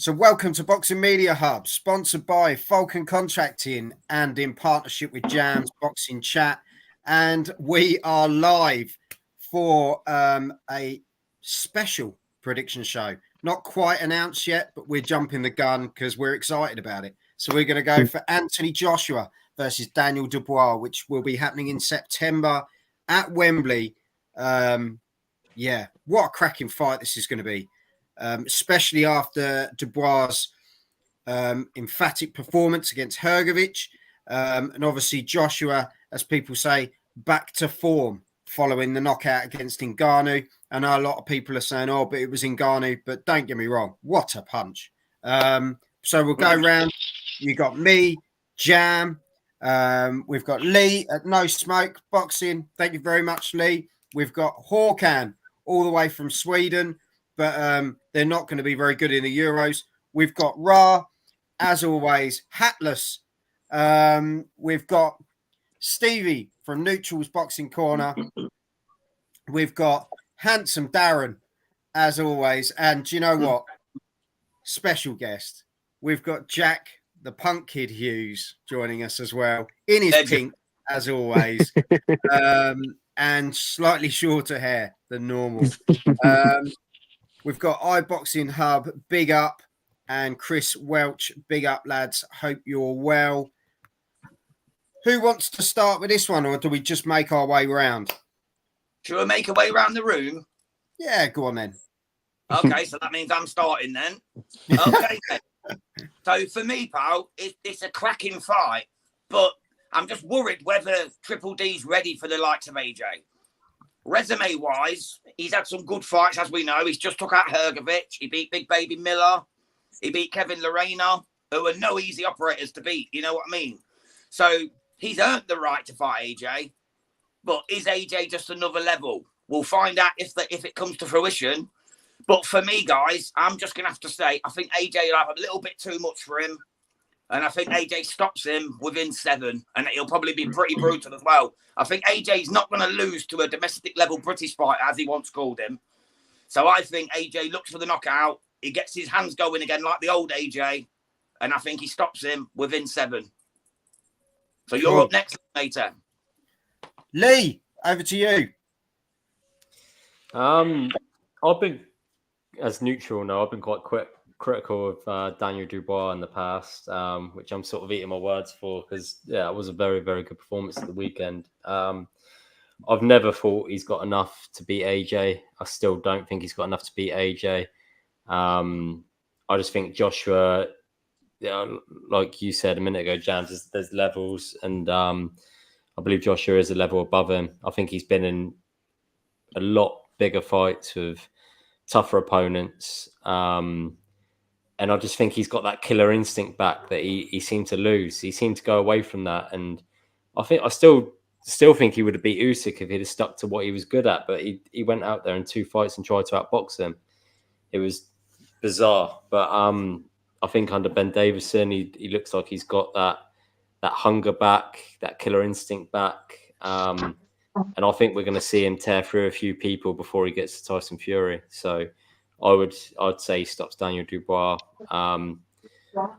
So welcome to Boxing Media Hub, sponsored by Falcon Contracting and in partnership with Jam's Boxing Chat. And we are live for a special prediction show. Not quite announced yet, but we're jumping the gun because we're excited about it. So we're going to go for Anthony Joshua versus Daniel Dubois, which will be happening in September at Wembley. Yeah, what a cracking fight this is going to be. Especially after Dubois' emphatic performance against Hrgović. And obviously Joshua, as people say, back to form following the knockout against Ngannou. I know a lot of people are saying, oh, but it was Ngannou. But don't get me wrong, what a punch. So we'll go round. You got me, Jam. We've got Lee at No Smoke Boxing. Thank you very much, Lee. We've got Håkan all the way from Sweden. But they're not going to be very good in the Euros. We've got Ra, as always, Hatless. We've got Stevie from Neutral's Boxing Corner. We've got Handsome Darren, as always. And do you know what? Special guest. We've got Jack, the Punk Kid Hughes, joining us as well. In his pink, as always. And slightly shorter hair than normal. We've got iBoxing Hub, big up, and Chris Welch, big up, lads. Hope you're well. Who wants to start with this one, or do we just make our way round? Should we make our way around the room? Yeah, go on then. Okay, so that means I'm starting then. Okay. So for me, pal, it's a cracking fight, but I'm just worried whether Triple D's ready for the likes of AJ. Resume-wise, he's had some good fights, as we know. He's just took out Hrgović. He beat Big Baby Miller. He beat Kevin Lorena, who are no easy operators to beat. You know what I mean? So he's earned the right to fight AJ. But is AJ just another level? We'll find out if it comes to fruition. But for me, guys, I'm just going to have to say, I think AJ will have a little bit too much for him. And I think AJ stops him within 7. And he'll probably be pretty brutal as well. I think AJ's not going to lose to a domestic level British fighter, as he once called him. So I think AJ looks for the knockout. He gets his hands going again like the old AJ. And I think he stops him within 7. So you're up next later. Lee, over to you. I've been, as neutral now, I've been quite critical of Daniel Dubois in the past, which I'm sort of eating my words for because, yeah, it was a very, very good performance at the weekend. I've never thought he's got enough to beat AJ. I still don't think he's got enough to beat AJ. I just think Joshua, like you said a minute ago, James, there's levels, and I believe Joshua is a level above him. I think he's been in a lot bigger fights with tougher opponents. And I just think he's got that killer instinct back that he seemed to lose. He seemed to go away from that. And I still think he would have beat Usyk if he'd have stuck to what he was good at. But he went out there in 2 fights and tried to outbox him. It was bizarre. But I think under Ben Davison, he looks like he's got that hunger back, that killer instinct back. And I think we're going to see him tear through a few people before he gets to Tyson Fury. So I'd say he stops Daniel Dubois,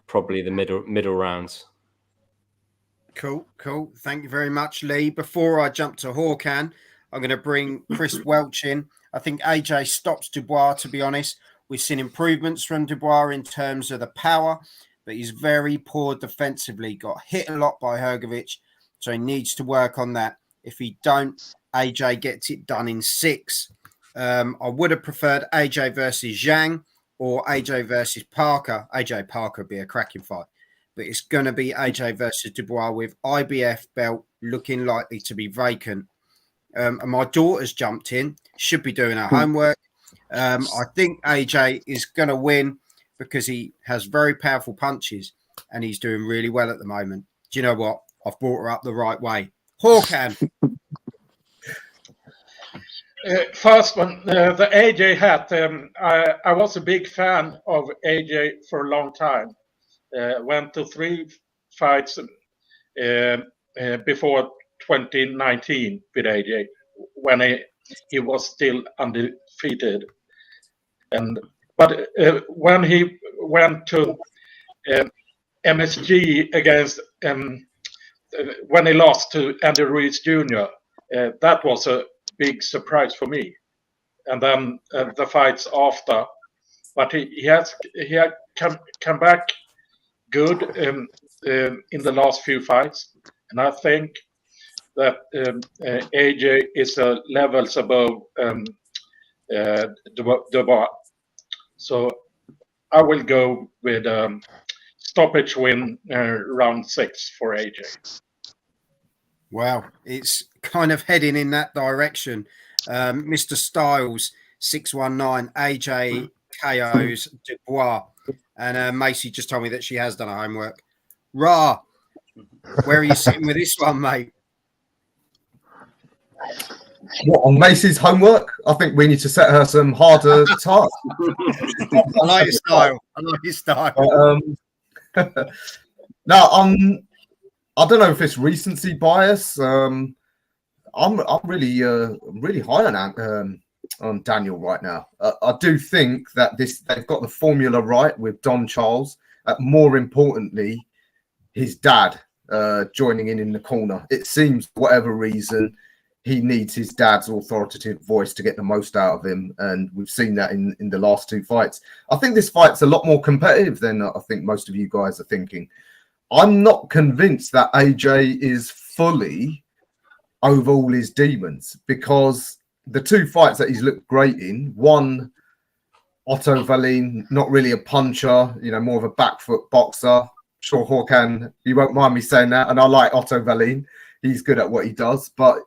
probably the middle rounds. Cool. Thank you very much, Lee. Before I jump to Håkan, I'm going to bring Chris Welch in. I think AJ stops Dubois, to be honest. We've seen improvements from Dubois in terms of the power, but he's very poor defensively. Got hit a lot by Hrgović, so he needs to work on that. If he don't, AJ gets it done in 6. I would have preferred AJ versus Zhang or AJ versus Parker. AJ Parker would be a cracking fight. But it's going to be AJ versus Dubois with IBF belt looking likely to be vacant. And my daughter's jumped in. Should be doing her homework. I think AJ is going to win because he has very powerful punches and he's doing really well at the moment. Do you know what? I've brought her up the right way. Håkan. First one, the AJ hat. I was a big fan of AJ for a long time. Went to 3 fights before 2019 with AJ when he was still undefeated. But when he went to MSG against when he lost to Andy Ruiz Jr. That was a big surprise for me. And then the fights after, but he had come back good in the last few fights, and I think that AJ is levels above Dubois. So I will go with stoppage win round 6 for AJ. Wow, it's kind of heading in that direction. Mr. Styles 619, AJ KOs Dubois, and Macy just told me that she has done her homework. Ra, where are you sitting with this one, mate? What, on Macy's homework? I think we need to set her some harder tasks. I like your style. I like your style. Now, I don't know if it's recency bias. I'm really high on Daniel right now. I do think that they've got the formula right with Don Charles. More importantly, his dad joining in the corner. It seems, for whatever reason, he needs his dad's authoritative voice to get the most out of him, and we've seen that in the last 2 fights. I think this fight's a lot more competitive than I think most of you guys are thinking. I'm not convinced that AJ is fully over all his demons, because the 2 fights that he's looked great in, one, Otto Wallin, not really a puncher, more of a back foot boxer. Sure, Håkan, you won't mind me saying that, and I like Otto Wallin. He's good at what he does, but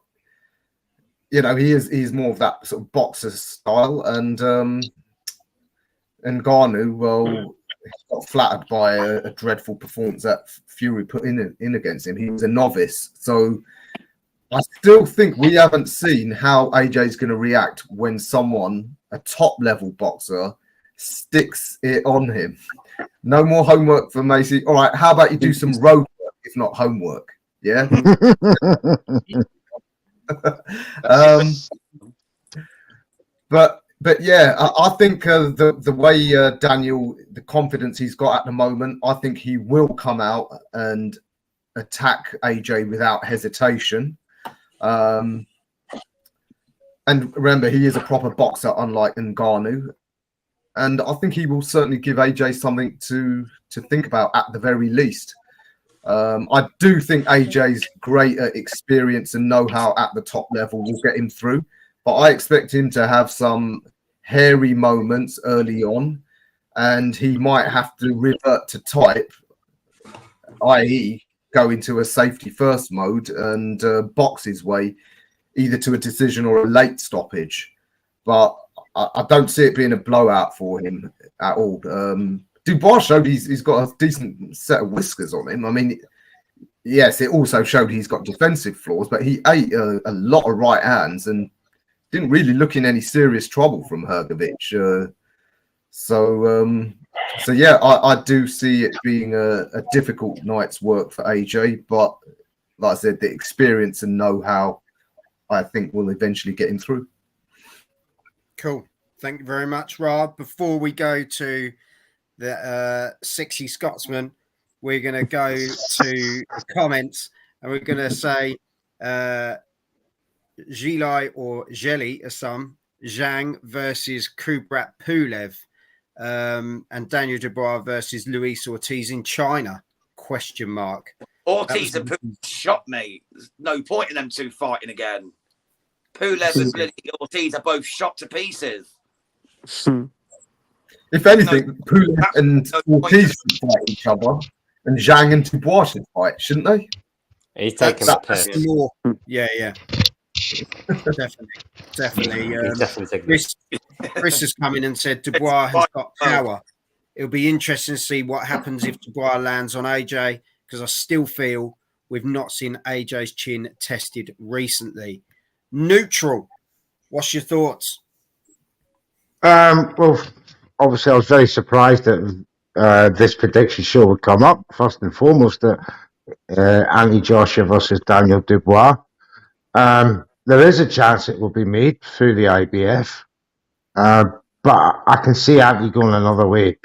he's more of that sort of boxer style, and Ngannou, well, got flattered by a dreadful performance that Fury put in against him. He was a novice, so I still think we haven't seen how AJ's going to react when someone, a top level boxer, sticks it on him. No more homework for Macy. All right, how about you do some road work, if not homework? Yeah. But yeah, I think the way Daniel, the confidence he's got at the moment, I think he will come out and attack AJ without hesitation. And remember, he is a proper boxer, unlike Ngannou. And I think he will certainly give AJ something to think about at the very least. I do think AJ's greater experience and know-how at the top level will get him through. But I expect him to have some hairy moments early on, and he might have to revert to type, i.e. go into a safety first mode and box his way either to a decision or a late stoppage. But I don't see it being a blowout for him at all. Dubois showed he's got a decent set of whiskers on him. I mean, yes, it also showed he's got defensive flaws, but he ate a lot of right hands and didn't really look in any serious trouble from Hrgović. So yeah, I do see it being a difficult night's work for AJ, but like I said, the experience and know-how, I think, will eventually get him through. Cool. Thank you very much, Rob. Before we go to the Sexy Scotsman, we're going to go to the comments, and we're going to say Zhilai or Zheli, as some, Zhang versus Kubrat Pulev, and Daniel Dubois versus Luis Ortiz in China, ? Ortiz and Pulev shot, mate. There's no point in them 2 fighting again. Pulev and Ortiz are both shot to pieces. If anything, Pulev and Ortiz should fight each other, and Zhang and Dubois should fight, shouldn't they? He's taking the piss. More. Yeah. Definitely. He's definitely taking Chris has come in and said Dubois has got power. It'll be interesting to see what happens if Dubois lands on AJ, because I still feel we've not seen AJ's chin tested recently. Neutral, what's your thoughts? Well, obviously, I was very surprised that this prediction show would come up. First and foremost, that Anthony Joshua versus Daniel Dubois. There is a chance it will be made through the IBF, but I can see Anthony going another way.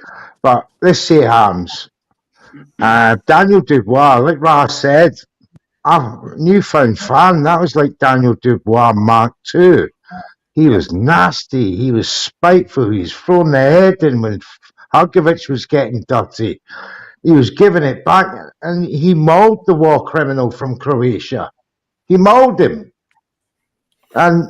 But let's see it happens. Daniel Dubois, like Ross said, I'm a newfound fan. That was like Daniel Dubois Mark II. He was nasty. He was spiteful. He was throwing the head in when Harkovic was getting dirty. He was giving it back, and he mauled the war criminal from Croatia. He mauled him. And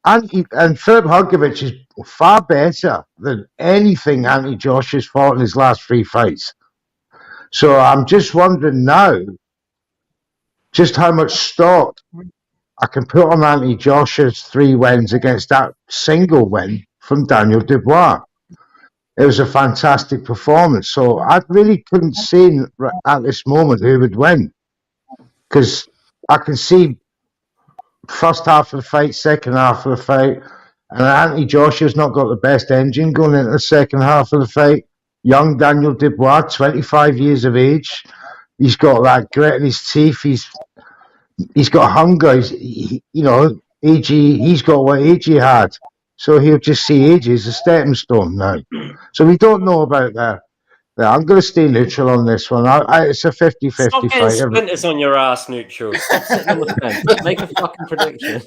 Filip Harkovic is far better than anything Anthony Joshua has fought in his last 3 fights. So I'm just wondering now just how much stock I can put on Anthony Joshua's 3 wins against that single win from Daniel Dubois. It was a fantastic performance. So I really couldn't see at this moment who would win, because I can see first half of the fight, second half of the fight, and Anthony Joshua's not got the best engine going into the second half of the fight. Young Daniel Dubois, 25 years of age. He's got that grit in his teeth. He's got hunger. He's got what AG had. So he'll just see AG as a stepping stone now. So we don't know about that. I'm going to stay neutral on this one. It's a 50-50 Stop getting fight. splinters on your ass, neutral. Stop sitting on the fence. Make a fucking prediction.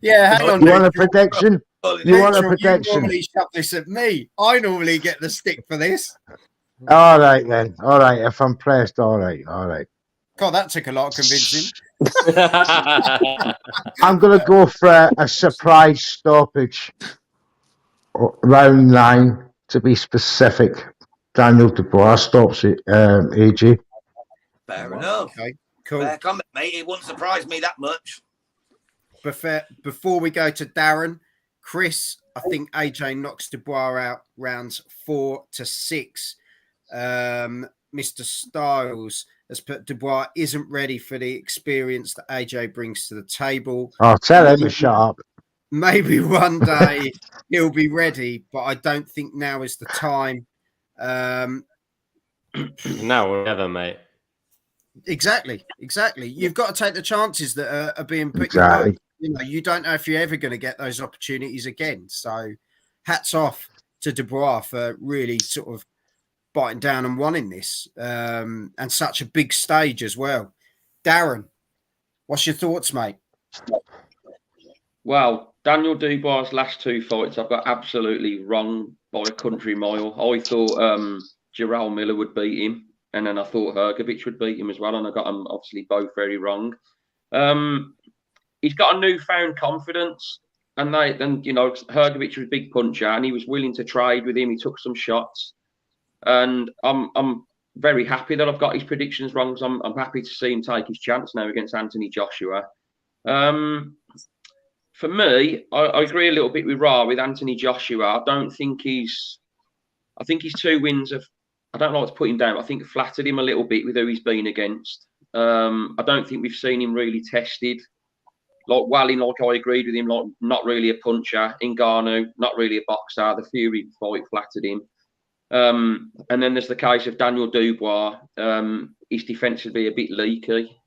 Yeah, hang on. You want a prediction? You want a Neutral, prediction? You normally shove this at me. I normally get the stick for this. All right, then. All right. If I'm pressed, all right. God, that took a lot of convincing. I'm going to go for a surprise stoppage. Round 9, to be specific. Daniel Dubois stops it, AG. Fair enough. Okay, cool. Fair comment, mate. It wouldn't surprise me that much. Before we go to Darren, Chris, I think AJ knocks Dubois out rounds 4 to 6. Mr. Styles has put Dubois isn't ready for the experience that AJ brings to the table. Oh, tell him to shut up. Maybe one day he'll be ready, but I don't think now is the time. Now or never, mate. Exactly. You've got to take the chances that are being put. Exactly. You don't know if you're ever going to get those opportunities again. So, hats off to Dubois for really sort of biting down and winning this, and such a big stage as well. Darren, what's your thoughts, mate? Well, Daniel Dubois' last 2 fights I've got absolutely wrong by a country mile. I thought Jarrell Miller would beat him, and then I thought Hrgovic would beat him as well, and I got them obviously both very wrong. He's got a newfound confidence, and Hrgovic was a big puncher, and he was willing to trade with him. He took some shots, and I'm very happy that I've got his predictions wrong. So I'm happy to see him take his chance now against Anthony Joshua. For me, I agree a little bit with Ra with Anthony Joshua. I think his 2 wins I don't like to put him down. I think flattered him a little bit with who he's been against. I don't think we've seen him really tested. Like Wallin, I agreed with him, like not really a puncher. Ngannou, not really a boxer. The Fury fight flattered him. And then there's the case of Daniel Dubois. His defence would be a bit leaky.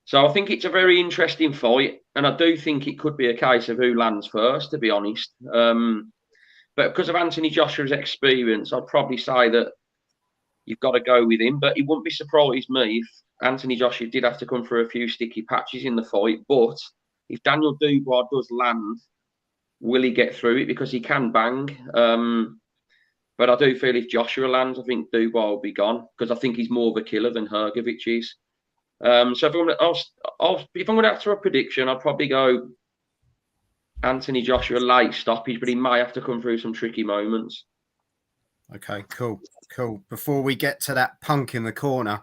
So I think it's a very interesting fight, and I do think it could be a case of who lands first, to be honest. But because of Anthony Joshua's experience, I'd probably say that you've got to go with him. But it wouldn't be surprised me if Anthony Joshua did have to come through a few sticky patches in the fight. But if Daniel Dubois does land, will he get through it? Because he can bang. But I do feel if Joshua lands, I think Dubois will be gone, because I think he's more of a killer than Hrgovic is. So if I'm going to have to have a prediction, I'd probably go Anthony Joshua late stoppage, but he might have to come through some tricky moments. Okay, cool. Before we get to that punk in the corner,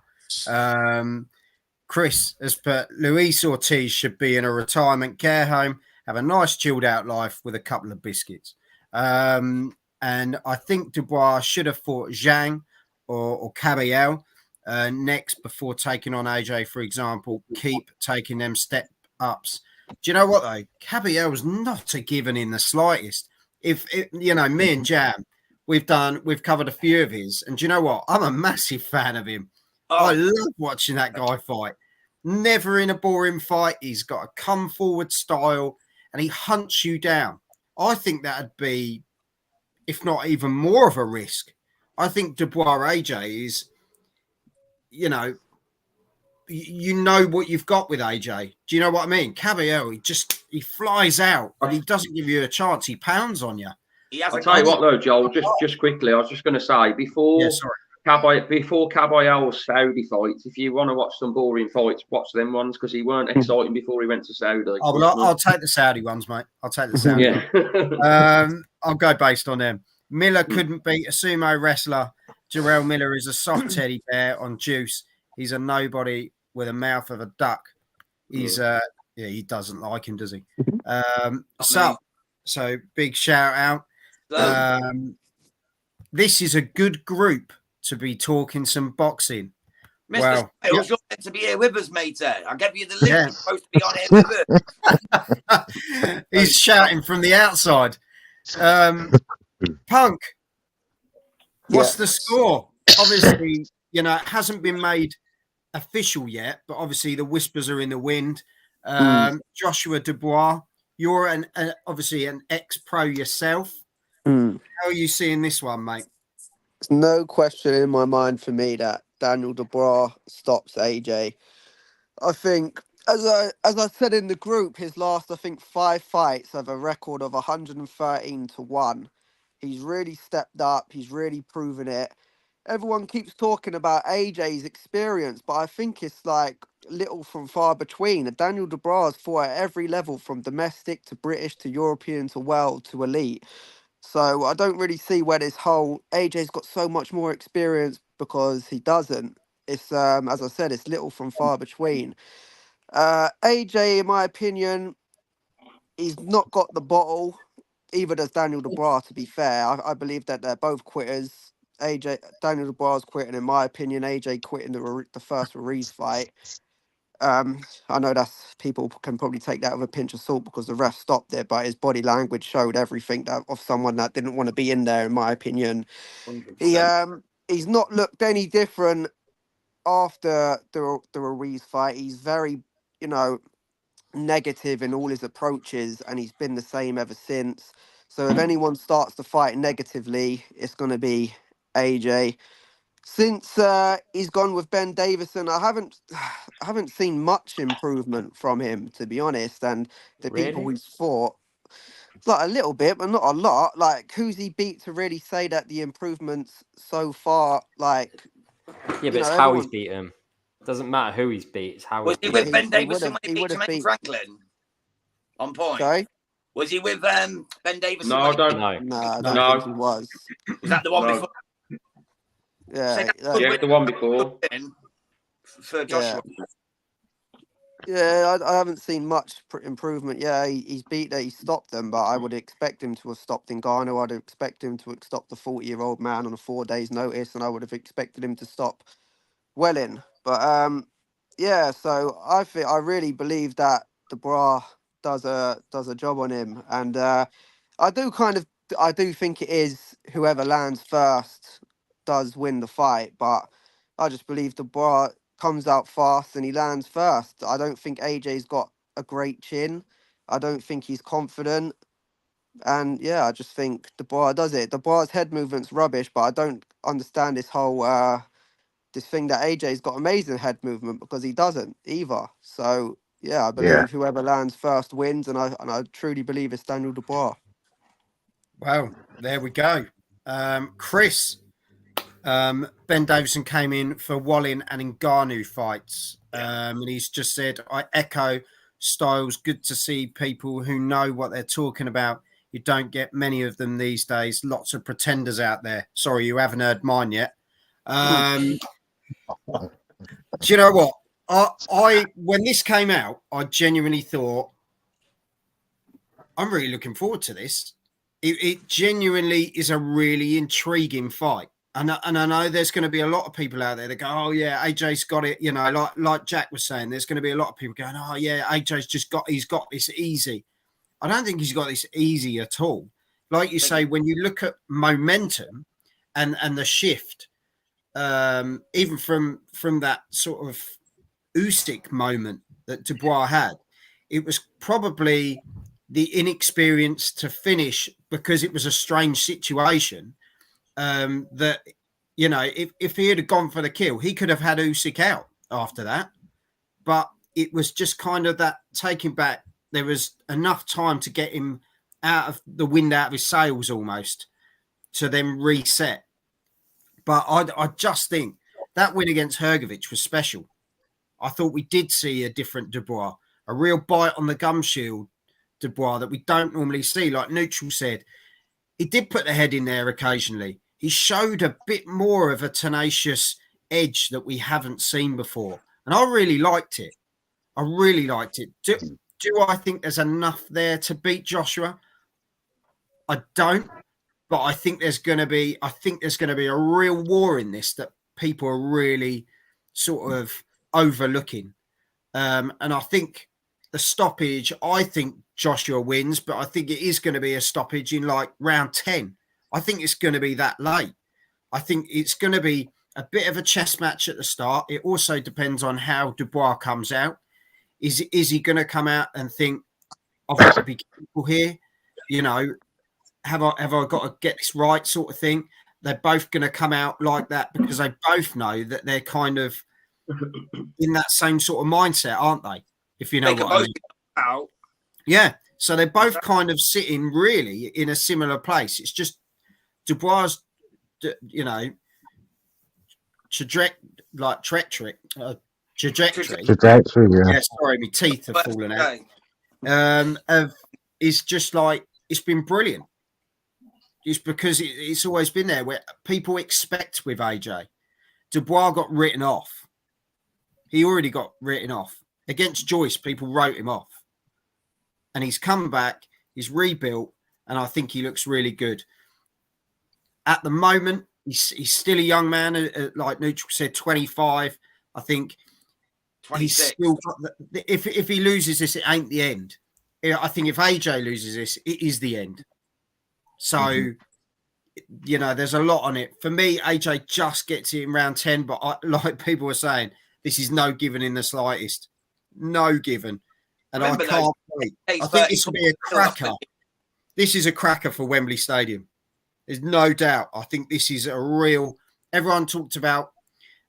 Chris has put Luis Ortiz should be in a retirement care home, have a nice chilled out life with a couple of biscuits. And I think Dubois should have fought Zhang or Caballel next before taking on AJ, for example. Keep taking them step ups. Do you know what though? Caballel was not a given in the slightest. If me and Jam, we've covered a few of his, and do you know what? I'm a massive fan of him. I love watching that guy fight. Never in a boring fight. He's got a come forward style, and he hunts you down. I think that'd be, if not even more of a risk. I think Dubois AJ is, you know what you've got with AJ. Do you know what I mean? Caballero, he flies out and he doesn't give you a chance. He pounds on you. I'll tell you what though, Joel, just quickly, I was just going to say, before Caballero's Saudi fights, if you want to watch some boring fights, watch them ones, because he weren't exciting before he went to Saudi. Oh, well, I'll take the Saudi ones, mate. I'll take the Saudi ones. I'll go based on them. Miller couldn't beat a sumo wrestler. Jarrell Miller is a soft teddy bear on juice. He's a nobody with a mouth of a duck. He's he doesn't like him, does he? So big shout out. This is a good group to be talking some boxing. Mr. Well, Styles, you're meant to be here with us, mate. I gave you the link. You're supposed to be on here with us. He's shouting from the outside. Punk, what's the score? Obviously, it hasn't been made official yet, but obviously the whispers are in the wind. Joshua Dubois, you're obviously an ex-pro yourself. How are you seeing this one, mate? There's no question in my mind for me that Daniel Dubois stops AJ. I think, as I said in the group, his last, 5 fights have a record of 113-1. He's really stepped up. He's really proven it. Everyone keeps talking about AJ's experience, but I think it's like little from far between. Daniel Dubois has fought at every level, from domestic to British to European to world to elite. So I don't really see where this whole AJ's got so much more experience, because he doesn't. It's as I said, it's little from far between. AJ, in my opinion, he's not got the bottle. Either does Daniel Dubois, to be fair. I believe that they're both quitters. Daniel Dubois quitting, in my opinion. AJ quitting the first Ruiz fight. I know that's, people can probably take that with a pinch of salt because the ref stopped it, but his body language showed everything of someone that didn't want to be in there, in my opinion. 100%. He's not looked any different after the Ruiz fight. He's very, negative in all his approaches, and he's been the same ever since. So if anyone starts to fight negatively, it's going to be AJ. Since he's gone with Ben Davison, I haven't seen much improvement from him, to be honest. And the people he's fought, like a little bit, but not a lot. Like, who's he beat to really say that the improvements so far? Like, yeah, but it's how he's beat him. Doesn't matter who he's beat. It's how. Was he with Ben Davison when he beat Jermaine Franklin? On point. Sorry? Was he with Ben Davison? No, I don't No, I don't think he was. Was that the one before? Yeah, the one before. For Joshua. Yeah, I haven't seen much improvement. Yeah, he stopped them, but I would expect him to have stopped Ngannou. I'd expect him to have stopped the 40-year-old man on a 4 days' notice, and I would have expected him to stop Wellin. But yeah, so I really believe that Dubois does a job on him, and I do think it is whoever lands first does win the fight, but I just believe Dubois comes out fast and he lands first. I don't think AJ's got a great chin. I don't think he's confident. And yeah, I just think Dubois does it. Dubois' head movement's rubbish, but I don't understand this whole this thing that AJ's got amazing head movement, because he doesn't either. So yeah, I believe whoever lands first wins, and I truly believe it's Daniel Dubois. Well, there we go. Chris, Ben Davison came in for Wallin and Ngannou fights. And he's just said, I echo Styles. Good to see people who know what they're talking about. You don't get many of them these days. Lots of pretenders out there. Sorry, you haven't heard mine yet. Do you know what? I when this came out, I genuinely thought, I'm really looking forward to this. It genuinely is a really intriguing fight. And I know there's going to be a lot of people out there that go, oh, yeah, AJ's got it. Like Jack was saying, there's going to be a lot of people going, oh, yeah, AJ's he's got this easy. I don't think he's got this easy at all. Like you say, when you look at momentum and the shift, even from that sort of Usyk moment that Dubois had, it was probably the inexperience to finish because it was a strange situation. That, you know, if he had gone for the kill, he could have had Usyk out after that. But it was just kind of that taking back. There was enough time to get him out of the wind out of his sails almost to then reset. But I just think that win against Hrgović was special. I thought we did see a different Dubois, a real bite on the gum shield Dubois that we don't normally see. Like Neutral said, he did put the head in there occasionally. He showed a bit more of a tenacious edge that we haven't seen before. And I really liked it. I really liked it. Do I think there's enough there to beat Joshua? I don't. But I think there's going to be a real war in this that people are really sort of overlooking. And I think the stoppage, I think Joshua wins, but I think it is going to be a stoppage in like round 10. I think it's going to be that late. I think it's going to be a bit of a chess match at the start. It also depends on how Dubois comes out. Is he going to come out and think, I've got to be careful here? You know, have I got to get this right sort of thing? They're both going to come out like that because they both know that they're kind of in that same sort of mindset, aren't they? If you know what I mean. Out. Yeah. So they're both kind of sitting really in a similar place. It's just Dubois, you know, trajectory. Yeah. Yeah, sorry, my teeth have fallen out. It's just like, it's been brilliant. It's because it's always been there where people expect with AJ. Dubois got written off. He already got written off. Against Joyce, people wrote him off. And he's come back, he's rebuilt, and I think he looks really good. At the moment, he's still a young man, like Neutral said, 25. I think 26. He's still got if he loses this, it ain't the end. I think if AJ loses this, it is the end. So, you know, there's a lot on it. For me, AJ just gets it in round 10, but like people were saying, this is no given in the slightest. No given. And I can't wait. I think this will be a cracker. This is a cracker for Wembley Stadium. There's no doubt. I think this is a real... Everyone talked about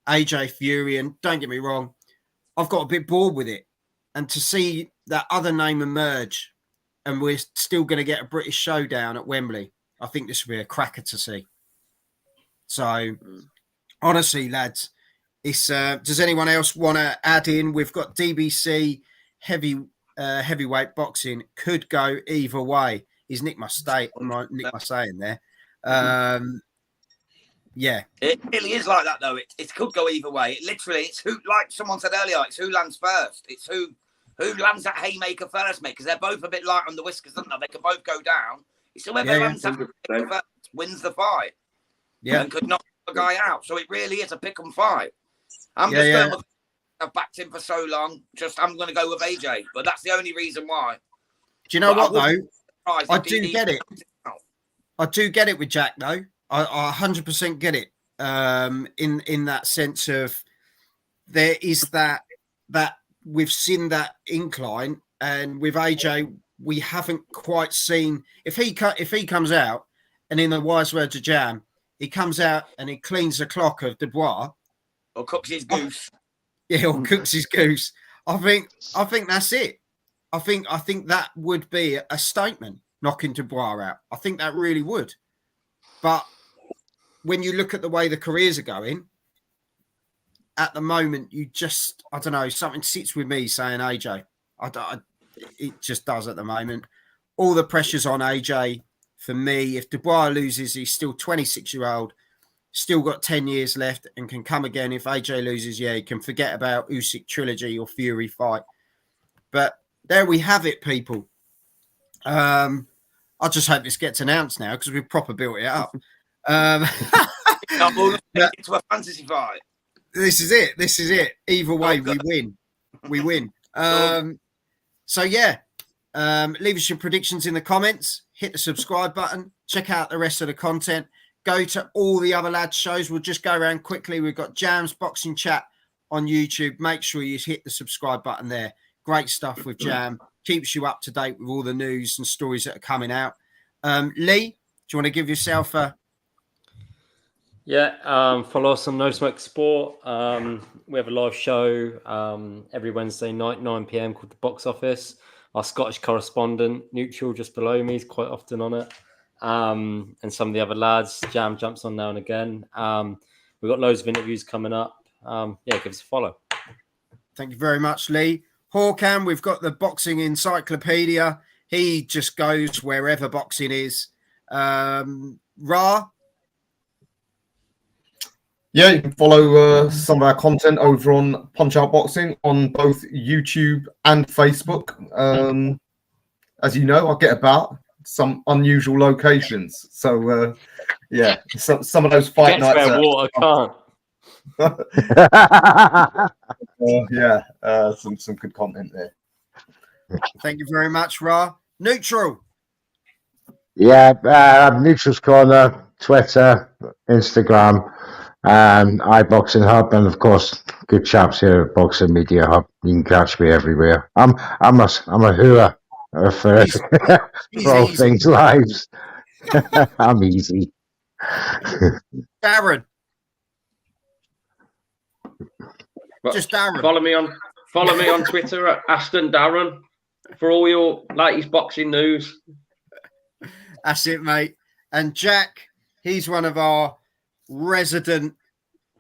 AJ Fury, and don't get me wrong, I've got a bit bored with it. And to see that other name emerge, and we're still going to get a British showdown at Wembley, I think this will be a cracker to see. So, honestly, lads, it's does anyone else want to add in? We've got DBC heavyweight boxing, could go either way. Is Nick my saying there? Yeah, it really is like that though. It could go either way. It's who, like someone said earlier, it's who lands first. It's who lands that haymaker first, mate. Because they're both a bit light on the whiskers, aren't they? They can both go down. It's whoever lands that haymaker first wins the fight. Yeah, and could knock the guy out. So it really is a pick 'em fight. I'm just going with. I've backed him for so long. I'm going to go with AJ, but that's the only reason why. Do you know what though? I do get it. I do get it with Jack though. I 100% get it. In that sense of there is that we've seen that incline, and with AJ we haven't quite seen if he comes out, and in the wise words of Jam, he comes out and he cleans the clock of Dubois or cooks his goose. Yeah, or cooks his goose. I think that's it. I think that would be a statement, knocking Dubois out. I think that really would. But when you look at the way the careers are going, at the moment, you just, I don't know, something sits with me saying AJ. It just does at the moment. All the pressure's on AJ for me. If Dubois loses, he's still 26-year-old, still got 10 years left and can come again. If AJ loses, he can forget about Usyk trilogy or Fury fight. But there we have it, people. I just hope this gets announced now because we've proper built it up. Into a fantasy fight. This is it. Either way, we win. So yeah, leave us your predictions in the comments. Hit the subscribe button. Check out the rest of the content. Go to all the other lads' shows. We'll just go around quickly. We've got Jam's Boxing Chat on YouTube. Make sure you hit the subscribe button there. Great stuff with Jam. keeps you up to date with all the news and stories that are coming out. Lee, do you want to give yourself a... Yeah, follow us on No Smoke Sport. We have a live show every Wednesday night, 9 p.m, called The Box Office. Our Scottish correspondent, Neutral, just below me, is quite often on it. And some of the other lads, Jam jumps on now and again. We've got loads of interviews coming up. Give us a follow. Thank you very much, Lee. Hawkham, we've got the Boxing Encyclopedia. He just goes wherever boxing is. Ra? Yeah, you can follow some of our content over on Punch Out Boxing on both YouTube and Facebook. As you know, I get about some unusual locations. So, some of those fight nights. Where water can't. Some good content there. Thank you very much, Ra. Neutral. Yeah, Neutral's Corner, Twitter, Instagram, iBoxing Hub, and of course, good chaps here at Boxing Media Hub. You can catch me everywhere. I'm a hooer for all things lives. I'm easy. Darren. Just Darren. Follow me on Twitter at Aston Darren for all your latest boxing news. That's it, mate. And Jack, he's one of our resident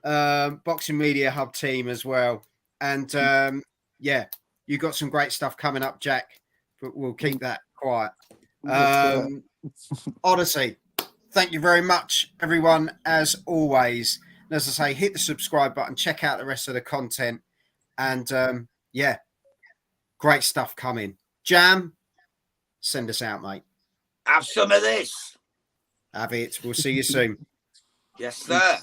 Boxing Media Hub team as well. And you got some great stuff coming up, Jack, but we'll keep that quiet. Odyssey, thank you very much, everyone, as always. And as I say, hit the subscribe button, check out the rest of the content. And great stuff coming. Jam, send us out, mate. Have some of this. Have it. We'll see you soon. Yes, sir.